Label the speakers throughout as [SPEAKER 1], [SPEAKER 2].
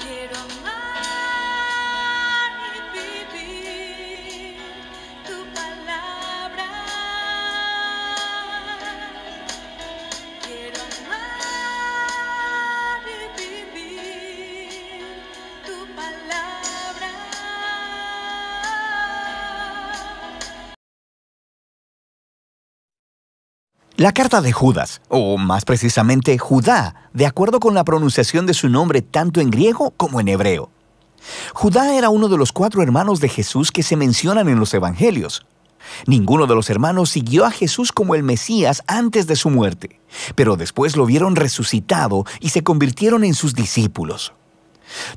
[SPEAKER 1] Quiero amar y vivir tu palabra. Quiero amar y vivir tu palabra.
[SPEAKER 2] La carta de Judas, o más precisamente Judá, de acuerdo con la pronunciación de su nombre tanto en griego como en hebreo. Judá era uno de los 4 hermanos de Jesús que se mencionan en los evangelios. Ninguno de los hermanos siguió a Jesús como el Mesías antes de su muerte, pero después lo vieron resucitado y se convirtieron en sus discípulos.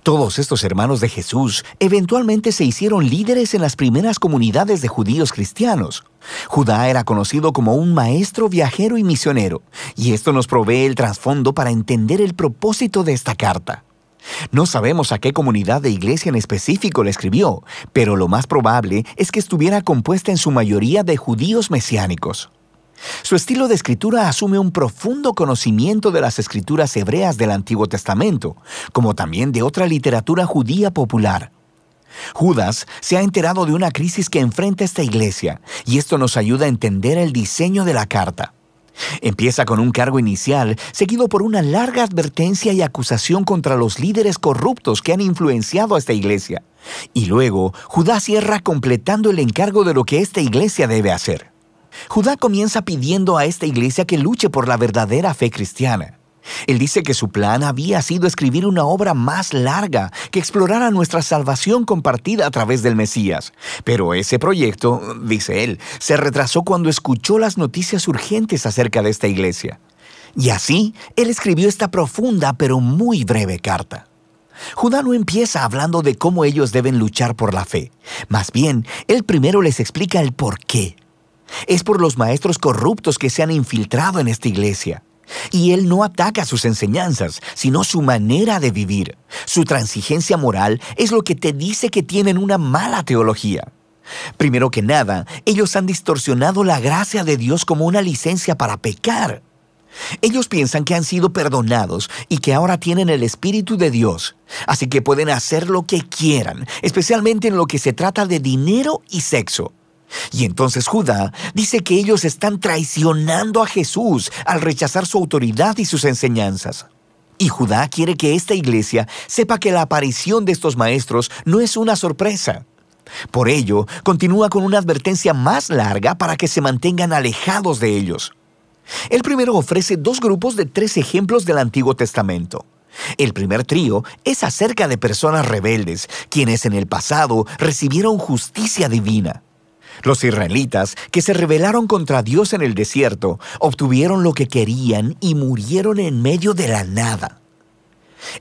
[SPEAKER 2] Todos estos hermanos de Jesús eventualmente se hicieron líderes en las primeras comunidades de judíos cristianos. Judá era conocido como un maestro viajero y misionero, y esto nos provee el trasfondo para entender el propósito de esta carta. No sabemos a qué comunidad de iglesia en específico la escribió, pero lo más probable es que estuviera compuesta en su mayoría de judíos mesiánicos. Su estilo de escritura asume un profundo conocimiento de las escrituras hebreas del Antiguo Testamento, como también de otra literatura judía popular. Judas se ha enterado de una crisis que enfrenta esta iglesia, y esto nos ayuda a entender el diseño de la carta. Empieza con un cargo inicial, seguido por una larga advertencia y acusación contra los líderes corruptos que han influenciado a esta iglesia. Y luego, Judá cierra completando el encargo de lo que esta iglesia debe hacer. Judá comienza pidiendo a esta iglesia que luche por la verdadera fe cristiana. Él dice que su plan había sido escribir una obra más larga que explorara nuestra salvación compartida a través del Mesías. Pero ese proyecto, dice él, se retrasó cuando escuchó las noticias urgentes acerca de esta iglesia. Y así, él escribió esta profunda pero muy breve carta. Judá no empieza hablando de cómo ellos deben luchar por la fe. Más bien, él primero les explica el por qué. Es por los maestros corruptos que se han infiltrado en esta iglesia. Y él no ataca sus enseñanzas, sino su manera de vivir. Su transigencia moral es lo que te dice que tienen una mala teología. Primero que nada, ellos han distorsionado la gracia de Dios como una licencia para pecar. Ellos piensan que han sido perdonados y que ahora tienen el Espíritu de Dios, así que pueden hacer lo que quieran, especialmente en lo que se trata de dinero y sexo. Y entonces Judá dice que ellos están traicionando a Jesús al rechazar su autoridad y sus enseñanzas. Y Judá quiere que esta iglesia sepa que la aparición de estos maestros no es una sorpresa. Por ello, continúa con una advertencia más larga para que se mantengan alejados de ellos. Él primero ofrece 2 grupos de 3 ejemplos del Antiguo Testamento. El primer trío es acerca de personas rebeldes, quienes en el pasado recibieron justicia divina. Los israelitas, que se rebelaron contra Dios en el desierto, obtuvieron lo que querían y murieron en medio de la nada.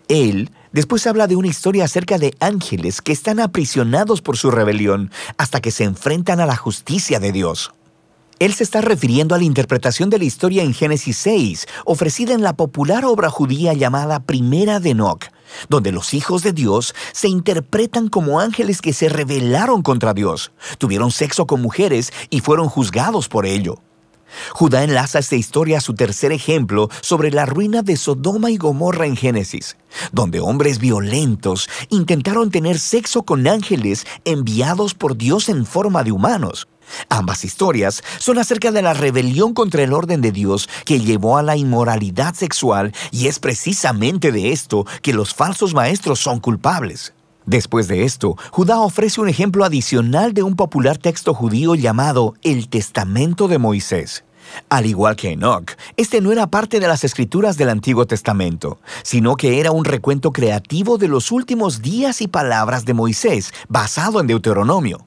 [SPEAKER 2] Él después habla de una historia acerca de ángeles que están aprisionados por su rebelión hasta que se enfrentan a la justicia de Dios. Él se está refiriendo a la interpretación de la historia en Génesis 6, ofrecida en la popular obra judía llamada Primera de Enoc, donde los hijos de Dios se interpretan como ángeles que se rebelaron contra Dios, tuvieron sexo con mujeres y fueron juzgados por ello. Judá enlaza esta historia a su tercer ejemplo sobre la ruina de Sodoma y Gomorra en Génesis, donde hombres violentos intentaron tener sexo con ángeles enviados por Dios en forma de humanos. Ambas historias son acerca de la rebelión contra el orden de Dios que llevó a la inmoralidad sexual, y es precisamente de esto que los falsos maestros son culpables. Después de esto, Judá ofrece un ejemplo adicional de un popular texto judío llamado el Testamento de Moisés. Al igual que Enoc, este no era parte de las escrituras del Antiguo Testamento, sino que era un recuento creativo de los últimos días y palabras de Moisés, basado en Deuteronomio.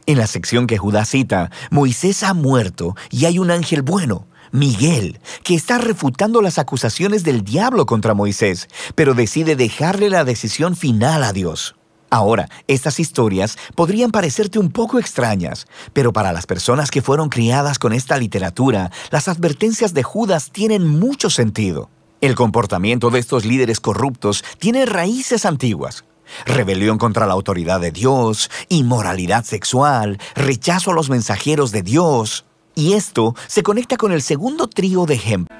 [SPEAKER 2] En la sección que Judá cita, Moisés ha muerto y hay un ángel bueno, Miguel, que está refutando las acusaciones del diablo contra Moisés, pero decide dejarle la decisión final a Dios. Ahora, estas historias podrían parecerte un poco extrañas, pero para las personas que fueron criadas con esta literatura, las advertencias de Judas tienen mucho sentido. El comportamiento de estos líderes corruptos tiene raíces antiguas. Rebelión contra la autoridad de Dios, inmoralidad sexual, rechazo a los mensajeros de Dios. Y esto se conecta con el segundo trío de ejemplos.